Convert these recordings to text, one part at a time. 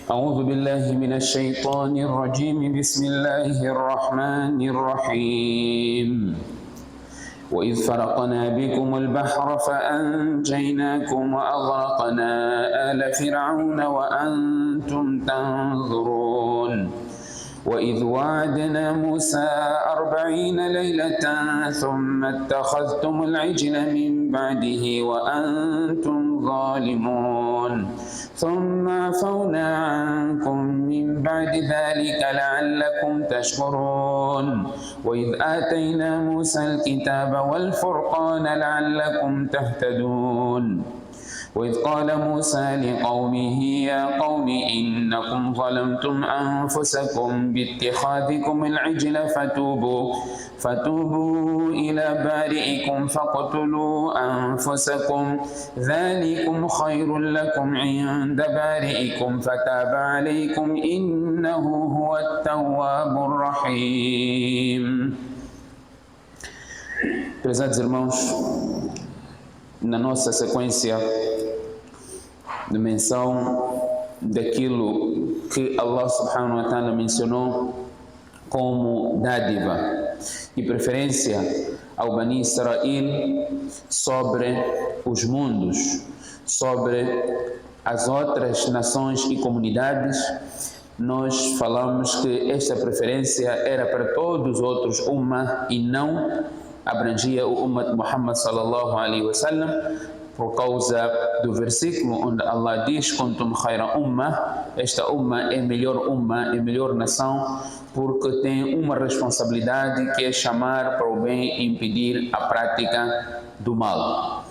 أعوذ بالله من الشيطان الرجيم بسم الله الرحمن الرحيم وإذ فرقنا بكم البحر فأنجيناكم وأغرقنا آل فرعون وأنتم تنظرون وإذ وعدنا موسى 40 ليلة ثم اتخذتم العجل من بعده وأنتم ظالمون ثم عفونا عنكم من بعد ذلك لعلكم تشكرون وإذ آتينا موسى الكتاب والفرقان لعلكم تهتدون وإذ قال موسى لقومه يا قوم إنكم ظلمتم أنفسكم باتخاذكم العجل فتوبوا إلى بارئكم فاقتلوا أنفسكم ذلكم خير لكم عند بارئكم فتاب عليكم إنه هو التواب الرحيم. Prezados irmãos, na nossa sequência de menção daquilo que Allah subhanahu wa ta'ala mencionou como dádiva e preferência ao Bani Israel sobre os mundos, sobre as outras nações e comunidades, nós falamos que esta preferência era para todos os outros ummah e não abrangia o ummah de Muhammad sallallahu alaihi wasallam, por causa do versículo onde Allah diz: "Kuntum khayra ummah", esta ummah é melhor nação, porque tem uma responsabilidade que é chamar para o bem e impedir a prática do mal.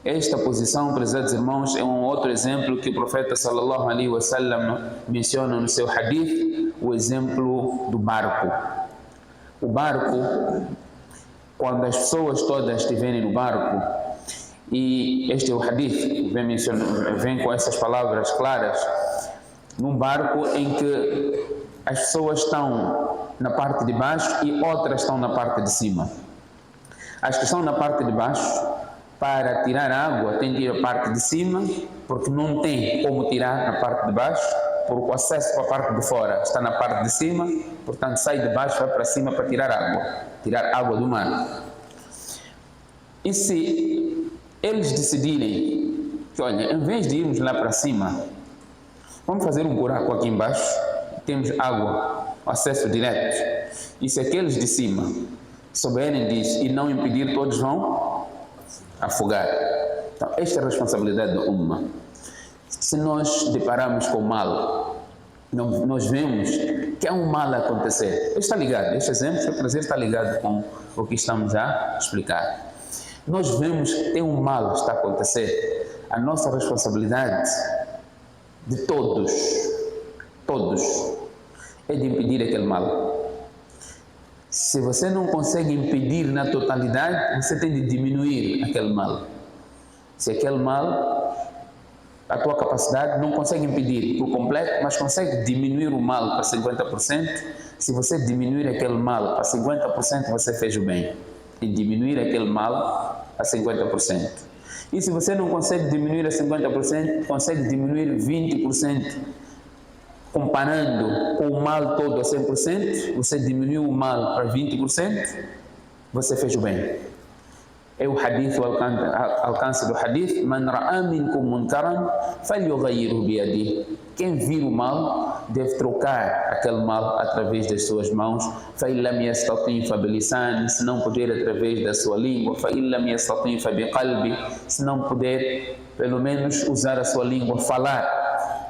Esta posição, prezados irmãos, é um outro exemplo que o profeta sallallahu alaihi wasallam menciona no seu hadith, o exemplo do barco. O barco, quando as pessoas todas estiverem no barco, e este é o hadith, vem com essas palavras claras, num barco em que as pessoas estão na parte de baixo e outras estão na parte de cima. As que estão na parte de baixo, para tirar água, têm que ir à parte de cima, porque não tem como tirar na parte de baixo, porque o acesso para a parte de fora está na parte de cima, portanto sai de baixo, vai para cima para tirar água do mar. E se eles decidirem que, olha, em vez de irmos lá para cima, vamos fazer um buraco aqui embaixo, temos água, acesso direto, e se aqueles de cima souberem disso e não impedir, todos vão afogar. Então, esta é a responsabilidade do ummah. Se nós depararmos com o mal, nós vemos que há um mal a acontecer. Está ligado, este exemplo que eu trazer está ligado com o que estamos a explicar. Nós vemos que tem um mal que está a acontecer. A nossa responsabilidade de todos, é de impedir aquele mal. Se você não consegue impedir na totalidade, você tem de diminuir aquele mal. Se aquele mal, a tua capacidade não consegue impedir por completo, mas consegue diminuir o mal para 50%, se você diminuir aquele mal para 50%, você fez o bem. Em diminuir aquele mal a 50%. E se você não consegue diminuir a 50%, consegue diminuir 20%, comparando com o mal todo a 100%, você diminuiu o mal para 20%, você fez o bem. É o hadith, o alcance do hadith: "Man ra'a minkum munkaran falyughayyirhu biyadihi". Quem vir o mal deve trocar aquele mal através das suas mãos. "Fa in lam yastati' fa bilisan", se não puder através da sua língua. "Fa in lam yastati' fa biqalbi", se não puder pelo menos usar a sua língua, falar.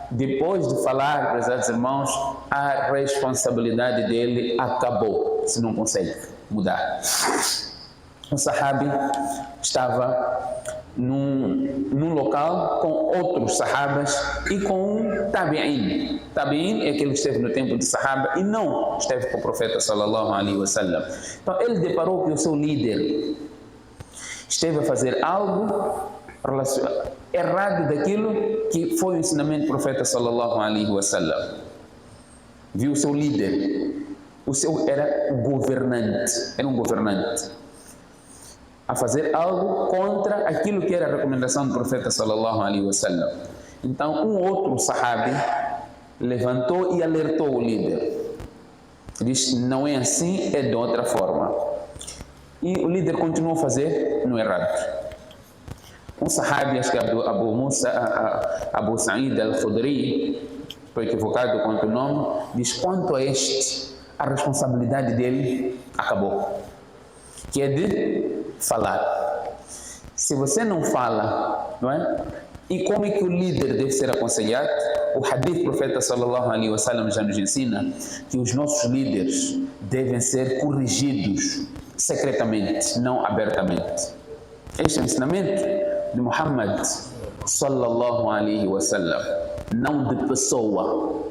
Depois de falar, prezados irmãos, a responsabilidade dele acabou, se não consegue mudar. Um sahabi estava num local com outros sahabas e com um tabi'in. Tabi'in é aquele que esteve no tempo de sahaba e não esteve com o profeta sallallahu alaihi wasallam. Então ele deparou que o seu líder esteve a fazer algo errado daquilo que foi o ensinamento do profeta sallallahu alaihi wasallam. Viu o seu líder, era um governante, a fazer algo contra aquilo que era a recomendação do profeta sallallahu alaihi wasallam. Então um outro sahabi levantou e alertou o líder. Diz, não é assim, é de outra forma. E o líder continuou a fazer no errado. Um sahabi, acho que Abu Sa'id al-Khudri, estou equivocado quanto o nome, diz, quanto a este, a responsabilidade dele acabou, que é de falar. Se você não fala, não é? E como é que o líder deve ser aconselhado? O hadith do profeta sallallahu alaihi wasallam já nos ensina que os nossos líderes devem ser corrigidos secretamente, não abertamente. Este é o ensinamento de Muhammad sallallahu alaihi wasallam, não de pessoa,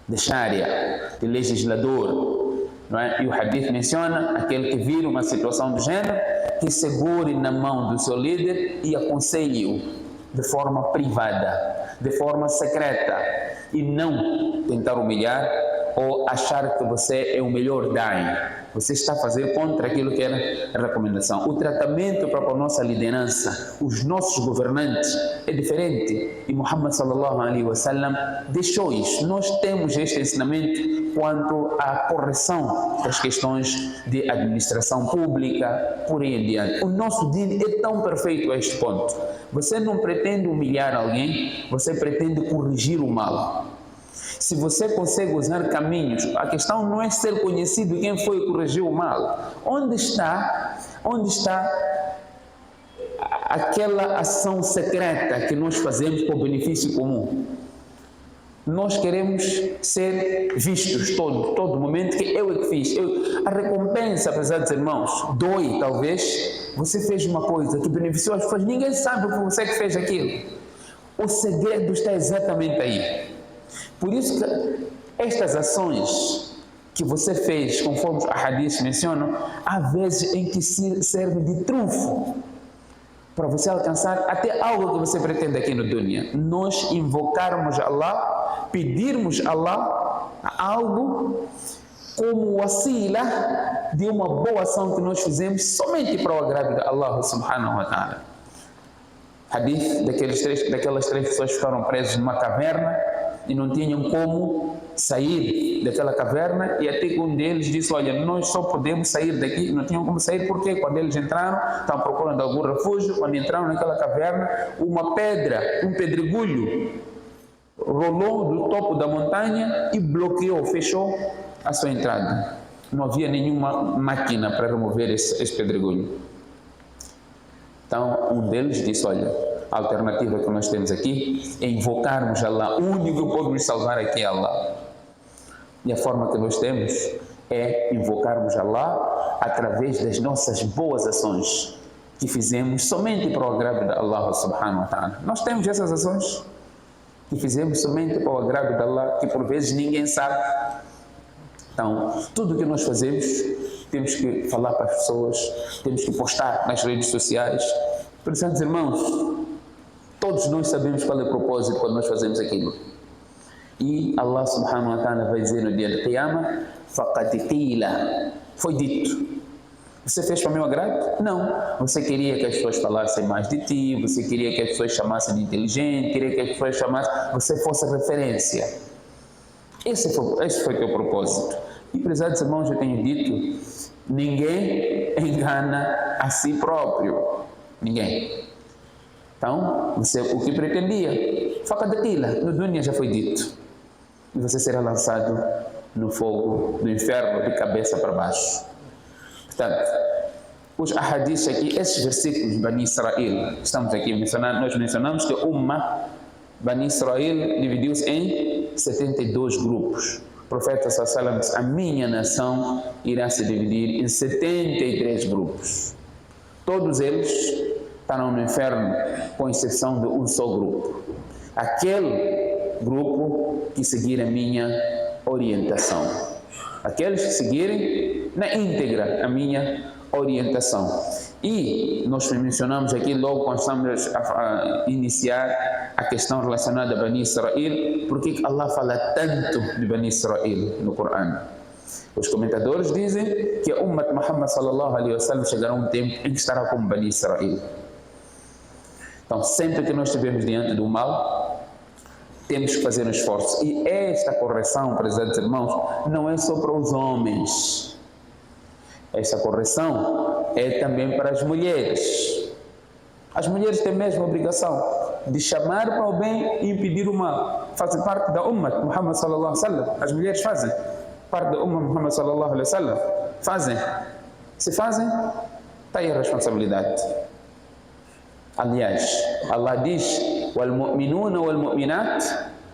de sharia, de legislador, não é? E o hadith menciona aquele que vira uma situação do gênero, que segure na mão do seu líder e aconselhe-o de forma privada, de forma secreta, e não tentar humilhar ou achar que você é o melhor daí. Você está a fazer contra aquilo que era a recomendação. O tratamento para a nossa liderança, os nossos governantes, é diferente. E Muhammad sallallahu alaihi wasallam deixou isso. Nós temos este ensinamento quanto à correção das questões de administração pública, por aí adiante. O nosso deen é tão perfeito a este ponto. Você não pretende humilhar alguém, você pretende corrigir o mal. Se você consegue usar caminhos, a questão não é ser conhecido quem foi que corrigiu o mal. Onde está aquela ação secreta que nós fazemos para o benefício comum? Nós queremos ser vistos todo momento, que eu é que fiz. A recompensa, apesar dos irmãos, dói talvez. Você fez uma coisa que beneficiou as pessoas, ninguém sabe que você que fez aquilo. O segredo está exatamente aí. Por isso que estas ações que você fez, conforme os hadiths mencionam, há vezes em que servem de trunfo para você alcançar até algo que você pretende aqui no dunya. Nós invocarmos Allah, pedirmos a Allah algo como wasila de uma boa ação que nós fizemos somente para o agrado de Allah subhanahu wa ta'ala. Hadith daquelas três pessoas que ficaram presas numa caverna e não tinham como sair daquela caverna, e até que um deles disse, olha, nós só podemos sair daqui, não tinham como sair, porque quando eles entraram, estavam procurando algum refúgio, quando entraram naquela caverna, uma pedra, um pedregulho, rolou do topo da montanha e bloqueou, fechou a sua entrada. Não havia nenhuma máquina para remover esse pedregulho. Então, um deles disse, olha, a alternativa que nós temos aqui é invocarmos Allah, o único que pode nos salvar aqui é Allah. E a forma que nós temos é invocarmos Allah através das nossas boas ações que fizemos somente para o agrado de Allah subhanahu wa ta'ala. Nós temos essas ações que fizemos somente para o agrado de Allah, que por vezes ninguém sabe. Então, tudo o que nós fazemos, temos que falar para as pessoas, temos que postar nas redes sociais. Prezados irmãos, todos nós sabemos qual é o propósito quando nós fazemos aquilo. E Allah subhanahu wa ta'ala vai dizer no dia do Qiyamah, faqad qila, foi dito. Você fez para o meu agrado? Não. Você queria que as pessoas falassem mais de ti, você queria que as pessoas chamassem de inteligente, queria que as pessoas chamassem, você fosse referência. Esse foi o teu propósito. E, prezados irmãos, eu tenho dito, ninguém engana a si próprio. Ninguém. Então, você o que pretendia, faca daquilo, no dunya já foi dito. E você será lançado no fogo do inferno de cabeça para baixo. Portanto, os ahadiths aqui, esses versículos de Bani Israel, estamos aqui mencionando, nós mencionamos que Bani Israel dividiu-se em 72 grupos. O profeta sallallahu alaihi wasallam disse, a minha nação irá se dividir em 73 grupos. Todos eles estarão no inferno, com exceção de um só grupo. Aquele grupo que seguir a minha orientação. Aqueles que seguirem na íntegra a minha orientação. E nós mencionamos aqui, logo quando estamos a iniciar a questão relacionada a Bani Israel, porque Allah fala tanto de Bani Israel no Corão. Os comentadores dizem que a Ummat Muhammad sallallahu alaihi wasallam chegará um tempo em que estará como Bani Israel. Então, sempre que nós estivermos diante do mal, temos que fazer um esforço. E esta correção, prezados irmãos, não é só para os homens. Esta correção é também para as mulheres. As mulheres têm a mesma obrigação de chamar para o bem e impedir o mal. Fazem parte da Ummah Muhammad sallallahu alaihi wasallam. As mulheres fazem parte da Ummah Muhammad sallallahu alaihi wasallam. Fazem. Se fazem, está aí a responsabilidade. Aliás, Allah diz: "Wal-mu'minuna wal-mu'minat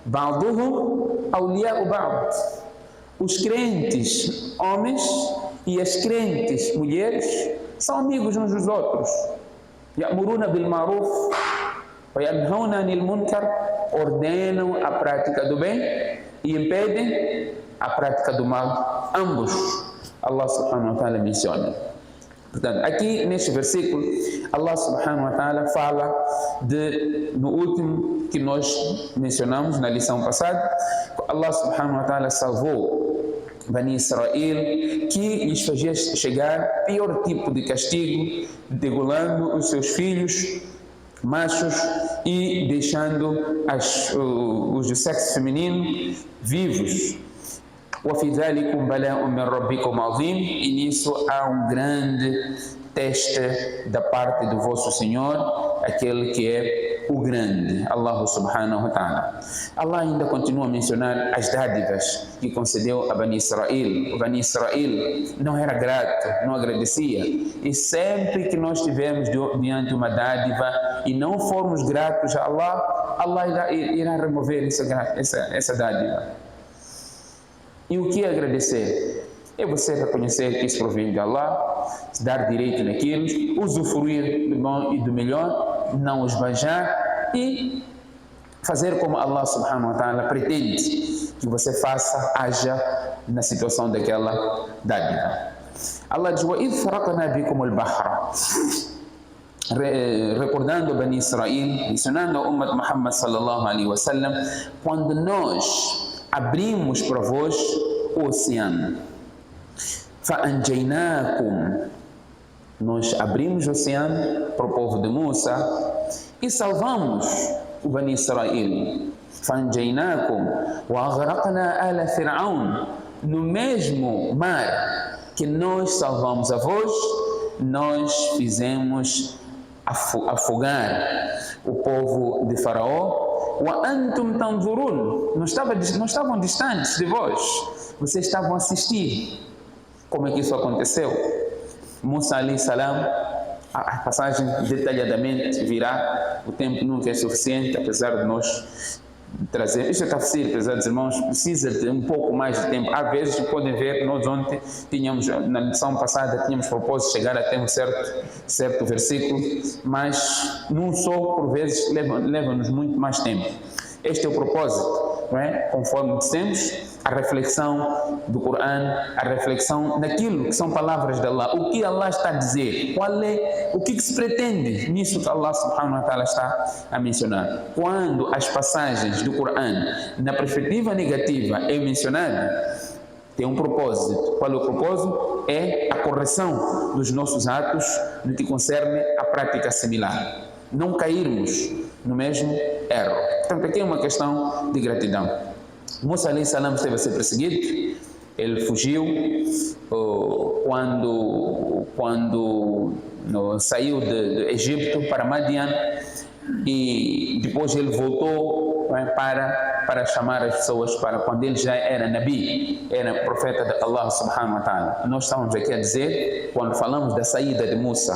ba'duhum awliya'u ba'd." Os crentes homens e as crentes mulheres são amigos uns dos outros. Ya'muruna bil ma'ruf wa yanhauna 'anil munkar, ordenam a prática do bem e impedem a prática do mal. Ambos Allah subhanahu wa ta'ala menciona. Portanto, aqui neste versículo, Allah subhanahu wa ta'ala fala no último que nós mencionamos na lição passada, Allah subhanahu wa ta'ala salvou Bani Israel, que lhes fazia chegar pior tipo de castigo, degolando os seus filhos machos e deixando os do sexo feminino vivos. وَفِي ذَلِكُمْ بَلَاءٌ مِّن رَبِّكُمْ عَظِيمٌ. E nisso há um grande teste da parte do vosso Senhor, aquele que é o grande, Allah subhanahu wa ta'ala. Allah ainda continua a mencionar as dádivas que concedeu a Bani Israel. O Bani Israel não era grato, não agradecia. E sempre que nós estivermos diante de uma dádiva e não formos gratos a Allah, Allah irá remover essa dádiva. E o que é agradecer? É você reconhecer que isso provém de Allah, dar direito naquilo, usufruir do bom e do melhor, não esbanjar e fazer como Allah subhanahu wa ta'ala pretende que você faça, haja na situação daquela dádiva. Allah diz: وَإِذْ فَرَقْنَا بِكُمُ الْبَحْرَ. Recordando Bani Israel, mencionando a Ummah Muhammad sallallahu alaihi wasallam, quando nós abrimos para vós o oceano. فَأَنْجَيْنَاكُمْ. Nós abrimos o oceano para o povo de Musa e salvamos o Bani Israel. فَأَنْجَيْنَاكُمْ وَأَغْرَقْنَا آلَ فِرْعَوْنَ. No mesmo mar que nós salvamos a vós, nós fizemos afogar o povo de Faraó. وَأَنْتُمْ تَنْظُرُونَ. Não estavam distantes de vós, vocês estavam a assistir. Como é que isso aconteceu? Musa alayhi salam, a passagem detalhadamente virá, o tempo nunca é suficiente, apesar de nós trazer, isto é tafsir, pesados irmãos, precisa de um pouco mais de tempo. Às vezes podem ver, nós ontem tínhamos, na lição passada, tínhamos propósito de chegar até um certo versículo, mas num só, por vezes, leva-nos muito mais tempo. Este é o propósito, não é? Conforme dissemos, a reflexão do Corão, a reflexão naquilo que são palavras de Allah, o que Allah está a dizer, o que se pretende nisso que Allah subhanahu wa ta'ala está a mencionar. Quando as passagens do Corão na perspectiva negativa é mencionada, tem um propósito. Qual é o propósito? É a correção dos nossos atos no que concerne à prática similar. Não cairmos no mesmo erro. Portanto, aqui é uma questão de gratidão. Musa alayhi salam esteve a ser perseguido, ele fugiu quando saiu do Egito para Madian e depois ele voltou para chamar as pessoas para quando ele já era Nabi, era profeta de Allah subhanahu wa ta'ala. Nós estamos aqui a dizer, quando falamos da saída de Musa,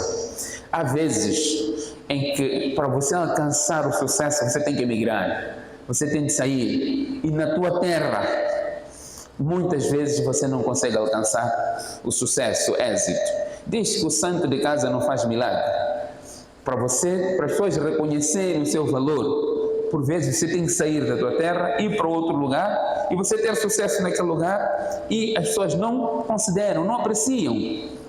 há vezes em que para você alcançar o sucesso você tem que emigrar. Você tem de sair e na tua terra muitas vezes você não consegue alcançar o sucesso, o êxito. Diz que o santo de casa não faz milagre. Para as pessoas reconhecerem o seu valor, por vezes você tem que sair da tua terra, ir para outro lugar e você ter sucesso naquele lugar e as pessoas não consideram, não apreciam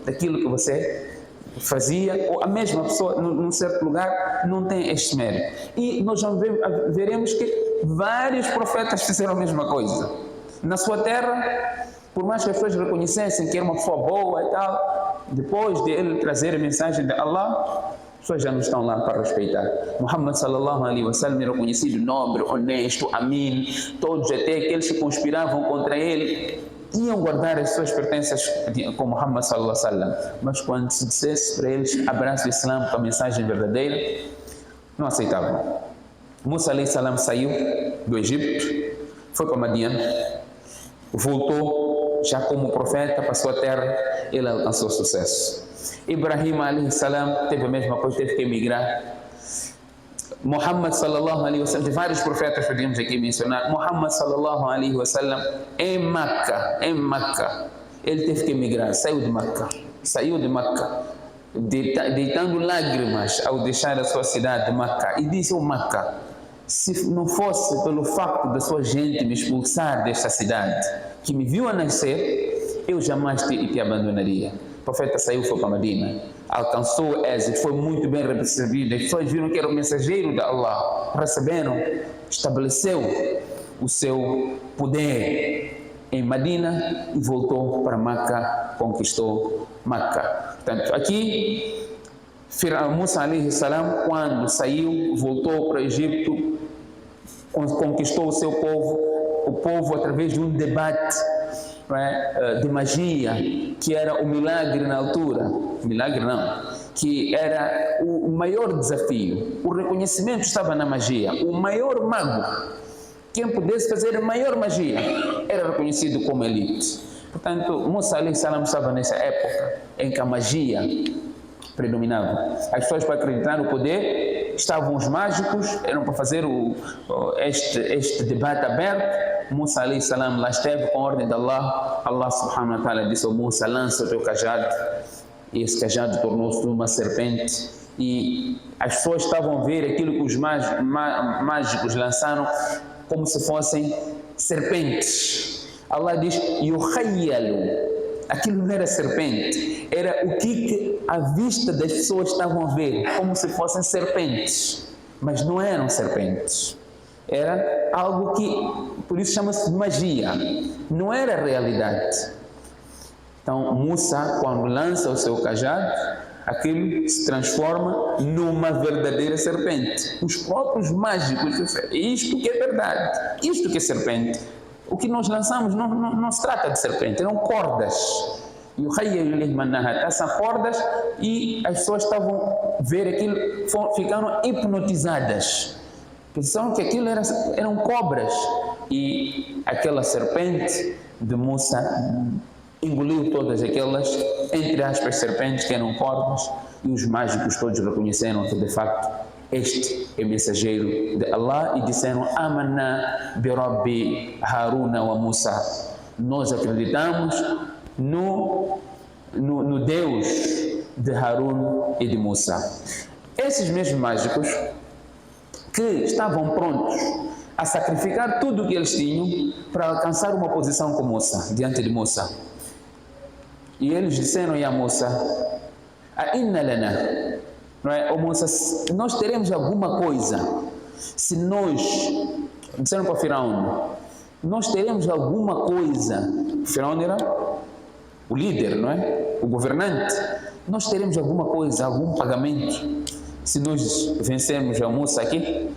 daquilo que você fazia, ou a mesma pessoa num certo lugar não tem este mérito. E nós veremos que vários profetas fizeram a mesma coisa. Na sua terra, por mais que as pessoas reconhecessem que era uma pessoa boa e tal, depois de ele trazer a mensagem de Allah, as pessoas já não estão lá para respeitar. Muhammad sallallahu alaihi wasallam era conhecido nobre, honesto, amin. Todos, até aqueles que conspiravam contra ele, iam guardar as suas pertences com Muhammad sallallahu alaihi wasallam. Mas quando se dissesse para eles abraça o Islã com a mensagem verdadeira, não aceitavam. Musa alaihi salam saiu do Egito, foi para Madian, voltou já como profeta para a sua terra, ele alcançou sucesso. Ibrahim alaihi salam teve a mesma coisa, teve que emigrar. Muhammad sallallahu alaihi wasallam, de vários profetas podemos aqui mencionar. Muhammad sallallahu alaihi wasallam em Meca, ele teve que emigrar, saiu de Meca, deitando lágrimas ao deixar a sua cidade de Meca, e disse ao Meca: se não fosse pelo facto da sua gente me expulsar desta cidade, que me viu a nascer, eu jamais te abandonaria. O profeta saiu, foi para Medina, alcançou êxito, foi muito bem recebido. As pessoas viram que era o mensageiro de Allah, receberam, estabeleceu o seu poder em Medina e voltou para Meca, conquistou Meca. Portanto, aqui, Musa alaihi salam, quando saiu, voltou para o Egito, conquistou o seu povo, o povo através de um debate de magia, que era o milagre na altura, que era o maior desafio. O reconhecimento estava na magia. O maior mago, quem pudesse fazer a maior magia, era reconhecido como elite. Portanto, Musa alaihi salam estava nessa época em que a magia predominava. As pessoas, para acreditar no poder, estavam os mágicos, eram para fazer este debate aberto. Musa alaihi salam lá esteve com a ordem de Allah. Allah subhanahu wa ta'ala disse ao Musa: lança o teu cajado. E esse cajado tornou-se uma serpente. E as pessoas estavam a ver aquilo que os mágicos lançaram como se fossem serpentes. Allah diz: yukhayyalu. Aquilo não era serpente, era o que a vista das pessoas estavam a ver, como se fossem serpentes, mas não eram serpentes. Era algo que, por isso chama-se magia, não era realidade. Então Musa, quando lança o seu cajado, aquilo se transforma numa verdadeira serpente. Os próprios mágicos disseram: isto que é verdade, isto que é serpente. O que nós lançamos não se trata de serpente, eram cordas. São cordas, e as pessoas estavam a ver aquilo, ficaram hipnotizadas. Pensaram que aquilo eram cobras. E aquela serpente de Musa engoliu todas aquelas, entre aspas, serpentes que eram cordas, e os mágicos todos reconheceram que de facto este é mensageiro de Allah e disseram: Amanna bi Rabbi Haruna wa Musa. Nós acreditamos no Deus de Harun e de Musa. Esses mesmos mágicos que estavam prontos a sacrificar tudo o que eles tinham para alcançar uma posição com Musa, diante de Musa. E eles disseram a Musa: a inna lana, não é? Ô Musa, nós teremos alguma coisa se nós, disseram para Firaun, nós teremos alguma coisa. Firaun era o líder, não é? O governante. Nós teremos alguma coisa, algum pagamento se nós vencermos a Musa aqui?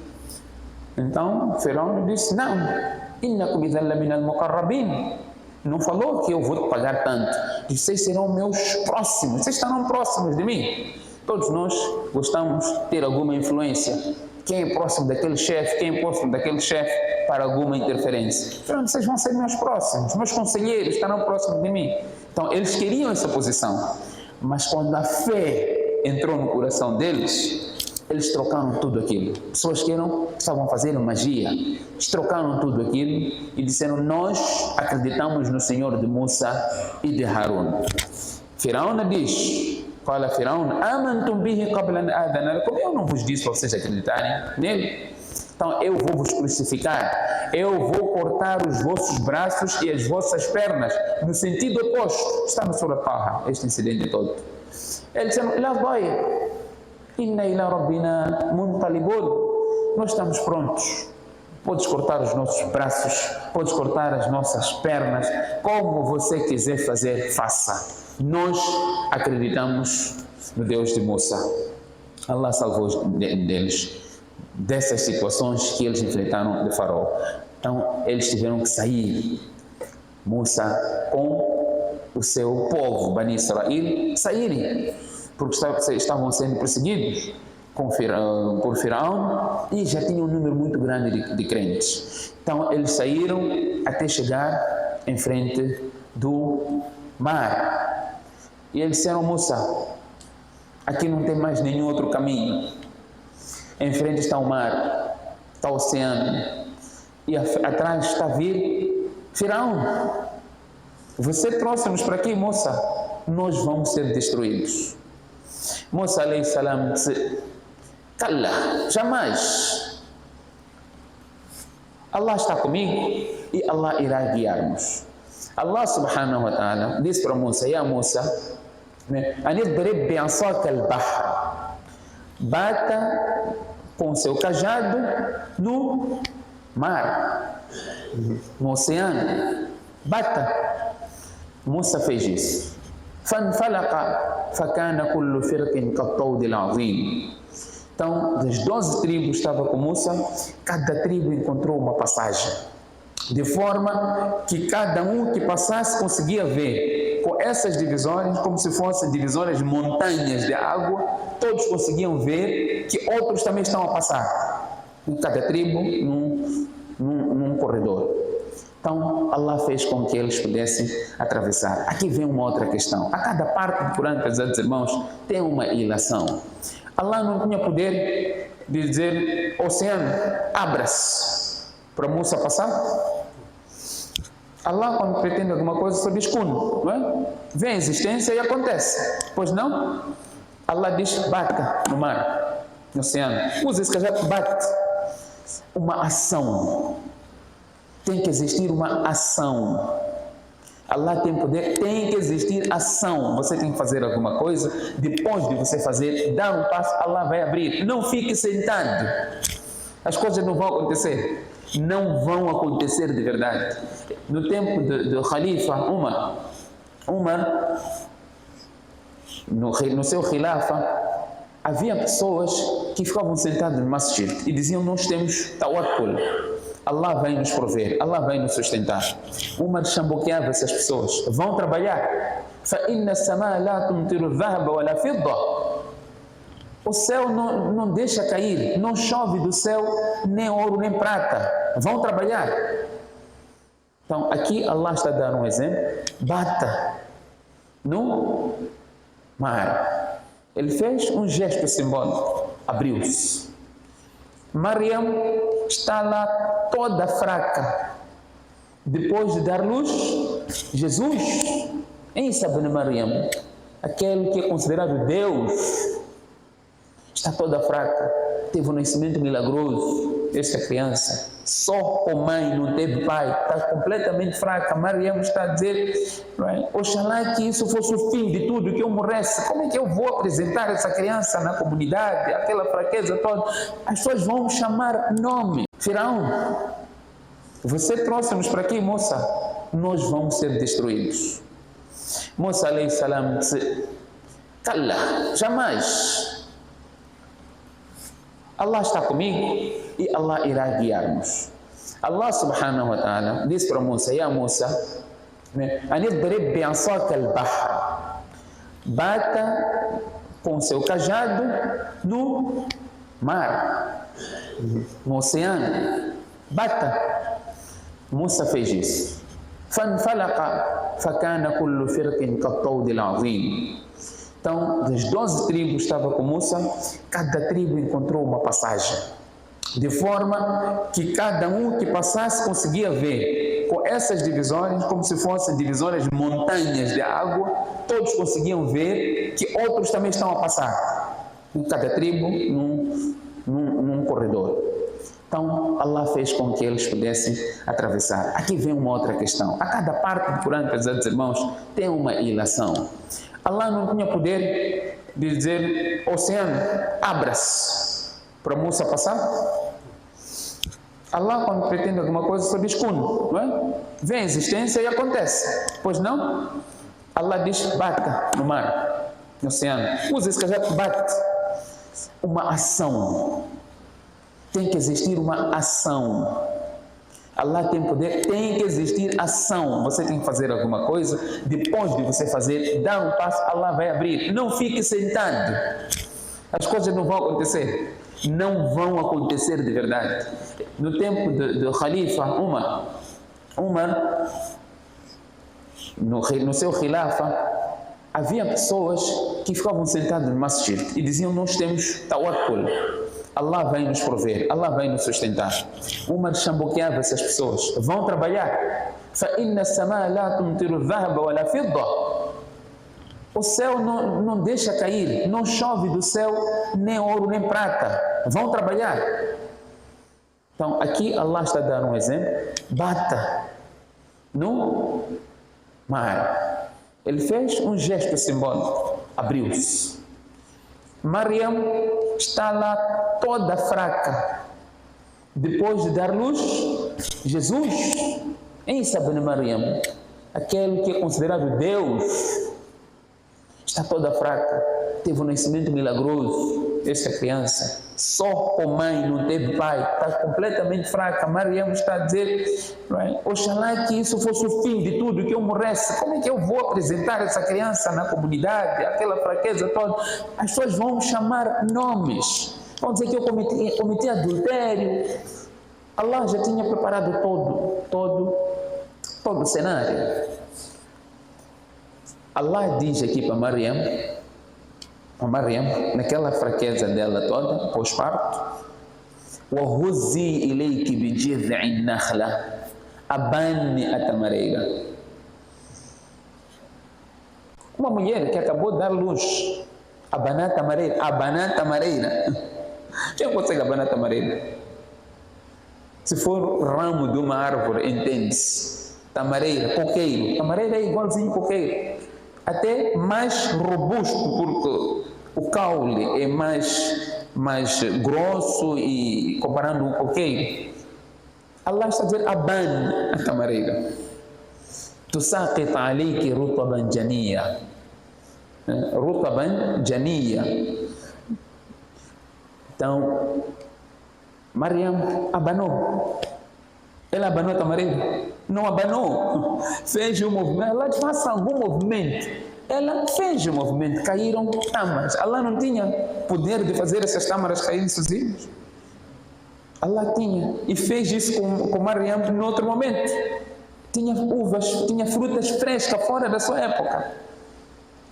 Então Firaun disse: não, innakum idhan lamina al-muqarrabin. Não falou que eu vou te pagar tanto. Vocês serão meus próximos, vocês estarão próximos de mim. Todos nós gostamos de ter alguma influência. Quem é próximo daquele chefe, quem é próximo daquele chefe, para alguma interferência. Então, vocês vão ser meus próximos, meus conselheiros estarão próximos de mim. Então, eles queriam essa posição. Mas quando a fé entrou no coração deles, eles trocaram tudo aquilo. Pessoas que estavam fazendo magia, eles trocaram tudo aquilo e disseram: nós acreditamos no Senhor de Musa e de Harun. Firaun diz: fala Firaun, amantum bihi qabla an adana lakum. Eu não vos disse para vocês acreditarem nele. Então eu vou vos crucificar, eu vou cortar os vossos braços e as vossas pernas, no sentido oposto. Está na Surah Taha, este incidente todo. Eles disseram: la daya, inna ila rabbina munqalibun. Nós estamos prontos. Podes cortar os nossos braços, podes cortar as nossas pernas, como você quiser fazer, faça. Nós acreditamos no Deus de Musa. Allah salvou deles dessas situações que eles enfrentaram de Faraó. Então, eles tiveram que sair, Musa com o seu povo, Bani Israel, saírem, porque estavam sendo perseguidos por Faraó e já tinham um número muito grande de crentes. Então, eles saíram até chegar em frente do mar. E eles disseram, Musa, aqui não tem mais nenhum outro caminho. Em frente está o mar, está o oceano, e atrás está a vir Faraó. Você trouxe-nos para aqui, Musa, nós vamos ser destruídos. Musa alayhi salam disse, cala, jamais. Allah está comigo e Allah irá guiar-nos. Allah subhanahu wa ta'ala disse para Musa, ya Musa, anidrib bi'asaka al-bahr, bata com seu cajado no mar, no oceano, bata. Musa fez isso. Fanfalaqa fakana kullu firqin kattawdil azim. Então, das 12 tribos que estavam com Musa, cada tribo encontrou uma passagem, de forma que cada um que passasse conseguia ver com essas divisórias, como se fossem divisórias de montanhas de água, todos conseguiam ver que outros também estão a passar, cada tribo num corredor. Então, Allah fez com que eles pudessem atravessar. Aqui vem uma outra questão. A cada parte do Corão, prezados irmãos, tem uma ilação. Allah não tinha poder de dizer, oceano, abra-se, para Musa passar? Allah, quando pretende alguma coisa, só diz kun, não é? Vem a existência e acontece. Pois não? Allah diz, bata no mar, no oceano. Usa esse cajado, bate. Uma ação. Tem que existir uma ação. Allah tem poder, tem que existir ação. Você tem que fazer alguma coisa, depois de você fazer, dar um passo, Allah vai abrir. Não fique sentado. As coisas não vão acontecer. Não vão acontecer de verdade. No tempo do Khalifa Umar, no seu Khilafa, havia pessoas que ficavam sentadas no masjid e diziam, nós temos tawakkul. Allah vai nos prover, Allah vai nos sustentar. Umar chamboqueava essas pessoas. Vão trabalhar. فَإِنَّ السَّمَاءَ لَا تُمْطِرُ الذَّهَبَ وَلَا فِضَّةَ. O céu não deixa cair, não chove do céu nem ouro nem prata. Vão trabalhar. Então aqui Allah está dando um exemplo. Bata no mar. Ele fez um gesto simbólico. Abriu-se. Maryam está lá toda fraca. Depois de dar luz, Jesus, Isa ibn Maryam, aquele que é considerado Deus, está toda fraca. Teve um nascimento milagroso. Esta criança, só com mãe, não teve pai, está completamente fraca. Maryam está a dizer, oxalá que isso fosse o fim de tudo, que eu morresse. Como é que eu vou apresentar essa criança na comunidade, aquela fraqueza toda? As pessoas vão chamar nome. Faraó, você trouxe-nos para aqui, moça, nós vamos ser destruídos. Musa alayhi salam disse, cala, jamais. Allah está comigo e Allah irá guiar-nos. Allah subhanahu wa ta'ala disse para Musa, ya Musa, anidrib bi'asaka al-bahr, bata com seu cajado no mar, no oceano, bata. Musa fez isso. Fanfalaqa fakana kullu firqin kattawdil azim. Então, das 12 tribos que estavam com Musa, cada tribo encontrou uma passagem, de forma que cada um que passasse conseguia ver com essas divisórias, como se fossem divisórias de montanhas de água, todos conseguiam ver que outros também estão a passar, cada tribo num corredor. Então, Allah fez com que eles pudessem atravessar. Aqui vem uma outra questão. A cada parte do Corão, prezados irmãos, tem uma ilação. Allah não tinha poder de dizer, oceano, abra-se, para Musa passar? Allah, quando pretende alguma coisa, só diz kun, não é? Vem a existência e acontece. Pois não? Allah diz, bata no mar, no oceano. Usa esse cajado, bate. uma ação. Tem que existir uma ação. Allah tem poder, tem que existir ação. Você tem que fazer alguma coisa, depois de você fazer, dar um passo, Allah vai abrir. Não fique sentado. As coisas não vão acontecer. Não vão acontecer de verdade. No tempo do Khalifa Umar, no seu Khilafa, havia pessoas que ficavam sentadas no masjid e diziam: nós temos tawakkul, Allah vai nos prover, Allah vai nos sustentar. Umar chamboqueava essas pessoas: vão trabalhar. فَإِنَّ السَّمَاءَ لَا تُمْطِرُ الذَّهَبَ وَلَا فِضَّةَ. O céu não deixa cair, não chove do céu nem ouro nem prata. Vão trabalhar. Então aqui Allah está a dar um exemplo. Bata no mar. Ele fez um gesto simbólico, abriu-se. Mariam está lá toda fraca. Depois de dar luz, Jesus, Isa ibn Mariam, aquele que é considerado Deus, está toda fraca. Teve um nascimento milagroso. Esta criança, só com mãe, não teve pai, está completamente fraca. Mariam está a dizer: oxalá que isso fosse o fim de tudo, que eu morresse. Como é que eu vou apresentar essa criança na comunidade? Aquela fraqueza toda. As pessoas vão me chamar nomes, vão dizer que eu cometi adultério. Allah já tinha preparado todo o cenário. Allah diz aqui para Mariam, naquela fraqueza dela toda, pós-parto: وَهُزِّي إِلَيْكِ بِجِذْعِ النَّخْلَةِ, abane a tamareira. Uma mulher que acabou de dar luz, abanar a tamareira. Quem consegue abanar a tamareira? Se for o ramo de uma árvore, entende-se. Tamareira, coqueiro. Tamareira é igualzinho coqueiro. Até mais robusto, porque o caule é mais grosso e comparando um coqueiro. Allah está a dizer: abane a tamareira. Tusaqit alayki rutaban janiya. Rutaban janiya. Então, Mariam abanou. Ela abanou a tamareira? Não abanou. Fez um movimento. Ela faça algum movimento. Ela fez um movimento. Caíram tâmaras. Allah não tinha poder de fazer essas tâmaras caírem sozinhas. Allah tinha. E fez isso com Mariam no outro momento. Tinha uvas, tinha frutas frescas fora da sua época.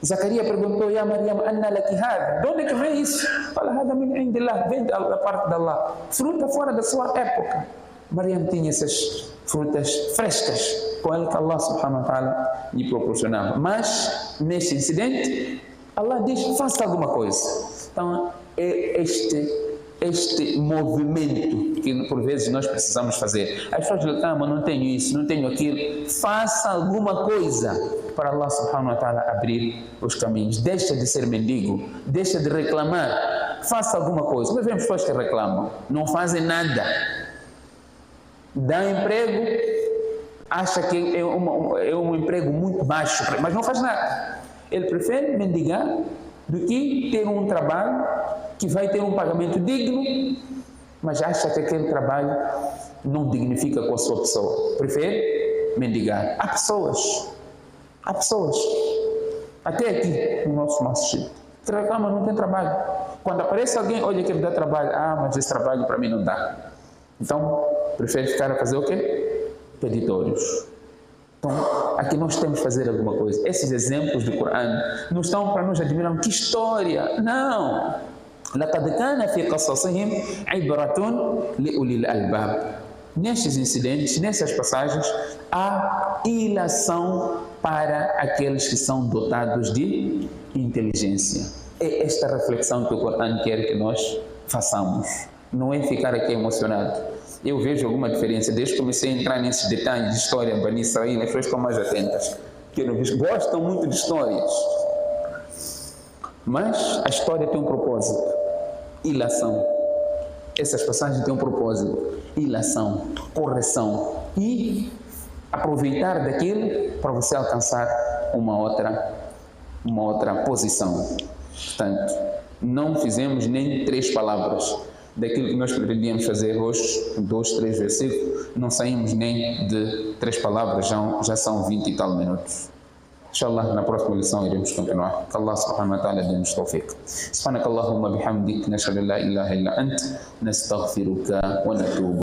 Zacarias perguntou: Ya Mariam, anna laki hada? De onde que vem isso? Fala: hada min indillah, vem da parte de Allah. Fruta fora da sua época. Mariam tinha essas frutas frescas com ela que Allah subhanahu wa ta'ala lhe proporcionava. Mas, neste incidente, Allah diz: faça alguma coisa. Então, é este movimento que por vezes nós precisamos fazer. As pessoas reclamam: não tenho isso, não tenho aquilo. Faça alguma coisa para Allah subhanahu wa ta'ala abrir os caminhos. Deixa de ser mendigo, deixa de reclamar, faça alguma coisa. Nós vemos pessoas que reclamam, não fazem nada. Dá emprego, acha que é um emprego muito baixo, mas não faz nada. Ele prefere mendigar do que ter um trabalho que vai ter um pagamento digno, mas acha que aquele trabalho não dignifica com a sua pessoa. Prefere mendigar. Há pessoas, até aqui no nosso masjid, que reclamam: não tem trabalho. Quando aparece alguém: olha que ele dá trabalho. Mas esse trabalho para mim não dá. Então, prefere ficar a fazer o quê? Peditórios. Então, aqui nós temos que fazer alguma coisa. Esses exemplos do Corão não estão para nós admirarmos. Que história! Não! لَقَدْ كَانَ فِي قَصَصِهِمْ عِبْرَةٌ لِأُولِي الْأَلْبَابِ. Nestes incidentes, nessas passagens, há ilação para aqueles que são dotados de inteligência. É esta reflexão que o Corão quer que nós façamos. Não é ficar aqui emocionado. Eu vejo alguma diferença. Desde que comecei a entrar nesses detalhes de história em Bani Israel, as pessoas estão mais atentas. Gostam muito de histórias. Mas a história tem um propósito. Ilação. Essas passagens têm um propósito. Ilação, correção. E aproveitar daquilo para você alcançar uma outra posição. Portanto, não fizemos nem 3 palavras. Daquilo que nós pretendíamos fazer hoje, 2, 3 versículos, não saímos nem de 3 palavras, já são 20 e tal minutos. Inshallah, na próxima lição iremos continuar. Que Allah subhanahu wa ta'ala dê-nos tawfiq. Subhanakallahumma bihamdik, nashhadu an la ilaha illa ant, nastaghfiruka wa natubu.